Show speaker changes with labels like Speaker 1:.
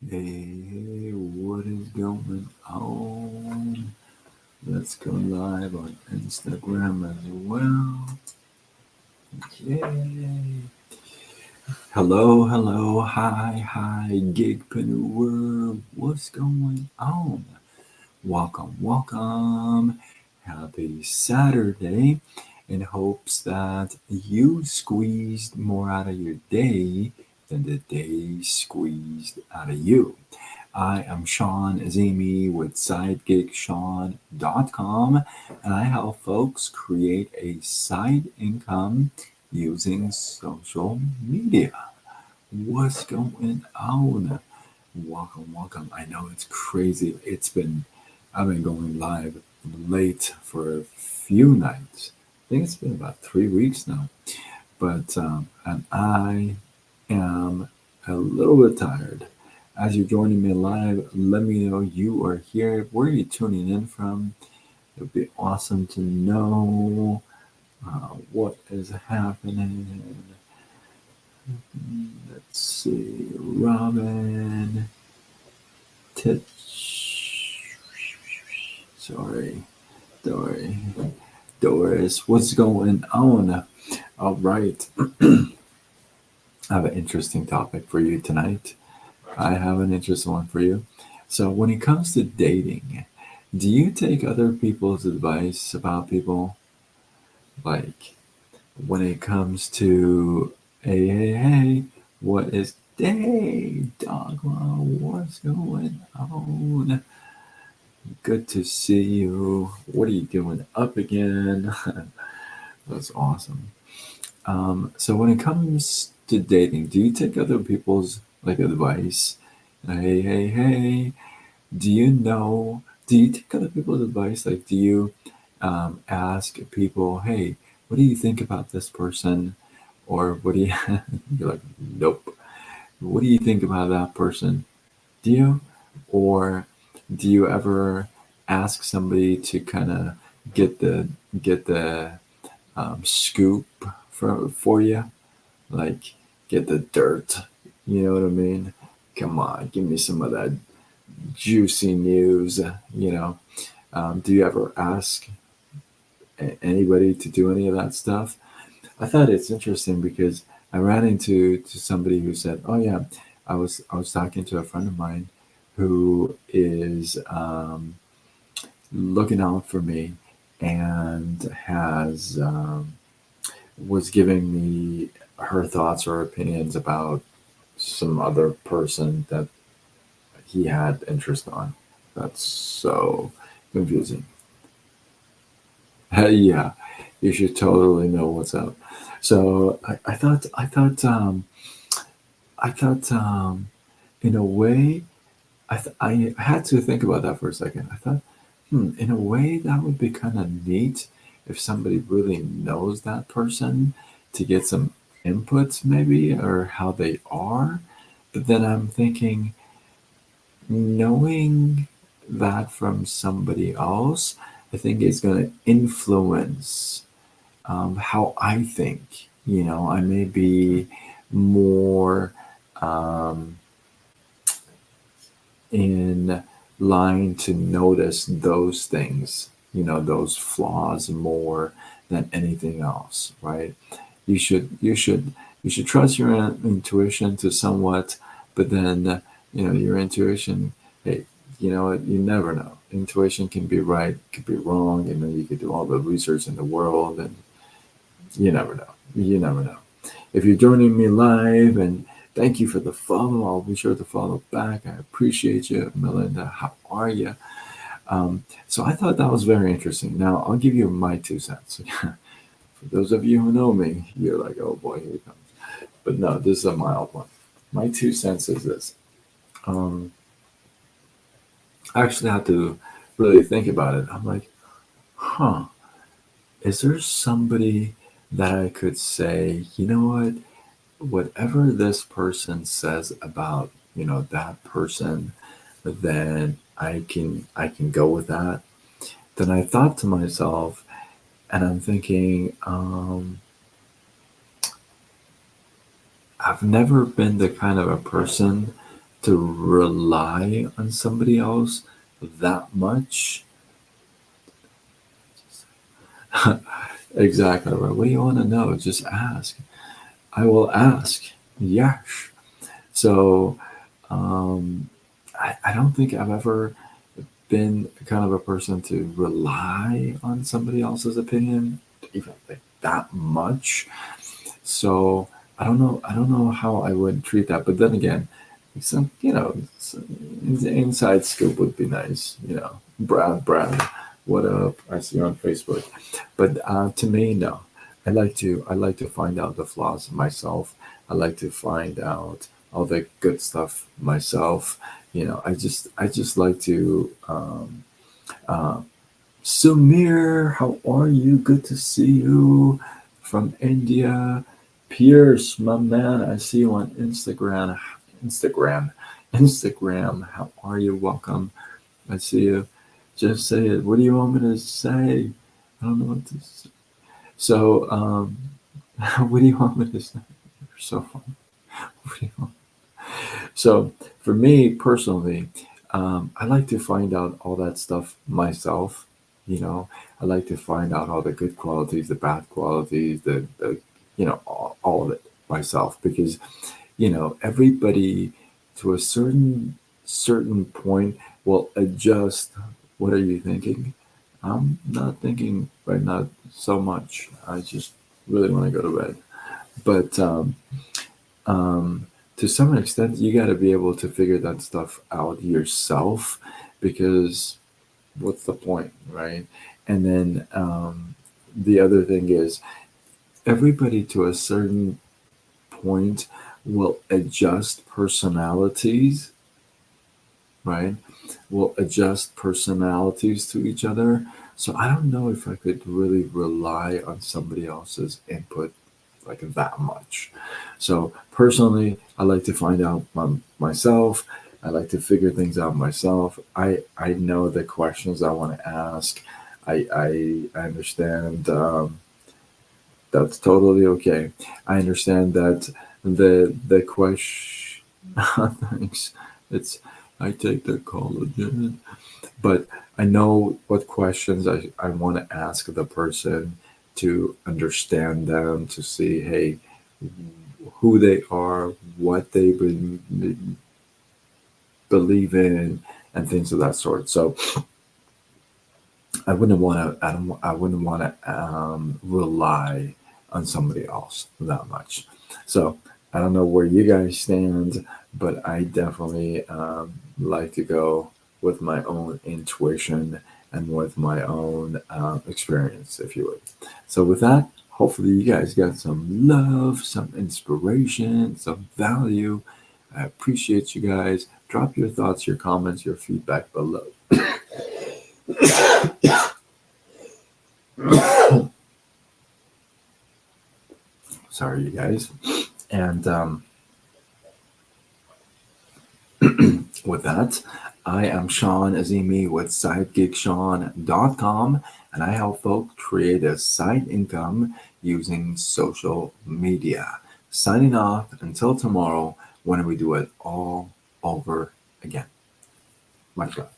Speaker 1: Hey, what is going on? Let's go live on Instagram as well. Yay! Hello, hi, Gigpreneur. What's going on? Welcome. Happy Saturday. In hopes that you squeezed more out of your day than the day squeezed out of you. I am Sean Azimi with SideGigSean.com, and I help folks create a side income using social media. What's going on? Welcome. I know it's crazy. I've been going live late for a few nights. I think it's been about 3 weeks now. And I am a little bit tired. As you're joining me live, let me know you are here. Where are you tuning in from? It would be awesome to know what is happening. Let's see. Robin. Sorry. Doris. What's going on? All right. I have an interesting topic for you tonight. I have an interesting one for you. So, when it comes to dating, do you take other people's advice about people? Like, when it comes to, hey, what is, hey, Dogma, what's going on? Good to see you. What are you doing up again? That's awesome. So when it comes to dating, do you take other people's like advice? Hey. Do you take other people's advice? Like, do you ask people, hey, what do you think about this person? Or what do you, you're like, nope. What do you think about that person? Do you? Or do you ever ask somebody to kind of get the scoop for you? Like, get the dirt. You know what I mean? Come on, give me some of that juicy news. You know, do you ever ask anybody to do any of that stuff? I thought it's interesting because I ran into somebody who said, "Oh yeah, I was talking to a friend of mine who is looking out for me and has was giving me her thoughts or opinions about some other person that he had interest on." That's so confusing. Yeah, you should totally know what's up. So I thought, in a way, I had to think about that for a second. I thought, in a way, that would be kind of neat if somebody really knows that person to get some inputs, maybe, or how they are. But then I'm thinking, knowing that from somebody else, I think is going to influence how I think. I may be more um, in line to notice those things, those flaws more than anything else, right? You should trust your intuition to somewhat, but then your intuition. Hey, you know what? You never know. Intuition can be right, could be wrong. You could do all the research in the world, and you never know. You never know. If you're joining me live, and thank you for the follow, I'll be sure to follow back. I appreciate you, Melinda. How are you? So I thought that was very interesting. Now I'll give you my 2 cents. For those of you who know me, you're like, oh boy, here it comes. But no, this is a mild one. My 2 cents is this. Um, I actually had to really think about it. I'm like, huh, is there somebody that I could say, you know what? Whatever this person says about that person, then I can go with that. Then I thought to myself, and I'm thinking, I've never been the kind of a person to rely on somebody else that much. Exactly right. What do you want to know? Just ask. I will ask. Yes. So I don't think I've ever been kind of a person to rely on somebody else's opinion even like that much. So I don't know how I would treat that. But then again, some some inside scoop would be nice. Brad, what up? I see you on Facebook. But to me, no. I like to find out the flaws myself. I like to find out all the good stuff myself. I just like to. Uh, Sumir, how are you? Good to see you from India. Pierce, my man, I see you on Instagram. Instagram. Instagram. How are you? Welcome. I see you. Just say it. What do you want me to say? I don't know what to say. So, what do you want me to say? You're so fun. What do you want? So, for me personally, I like to find out all that stuff myself. I like to find out all the good qualities, the bad qualities, all of it myself because everybody to a certain point will adjust. What are you thinking? I'm not thinking right now so much. I just really want to go to bed. But um, to some extent, you got to be able to figure that stuff out yourself because what's the point, right? And then the other thing is everybody to a certain point will adjust personalities, right? Will adjust personalities to each other. So I don't know if I could really rely on somebody else's input like that much. So personally, I like to find out myself. I like to figure things out myself. I know the questions I want to ask. I understand. That's totally okay. I understand that the question. Thanks. It's I take the collagen, but I know what questions I want to ask the person to understand them to see hey who they are, what they believe in, and things of that sort. So I wouldn't want to. I wouldn't want to rely on somebody else that much. So I don't know where you guys stand, but I definitely like to go with my own intuition and with my own experience, if you would. So with that, hopefully you guys got some love, some inspiration, some value. I appreciate you guys. Drop your thoughts, your comments, your feedback below. Sorry, you guys. And with that, I am Sean Azimi with SideGigSean.com, and I help folks create a side income using social media. Signing off until tomorrow when we do it all over again. Much love.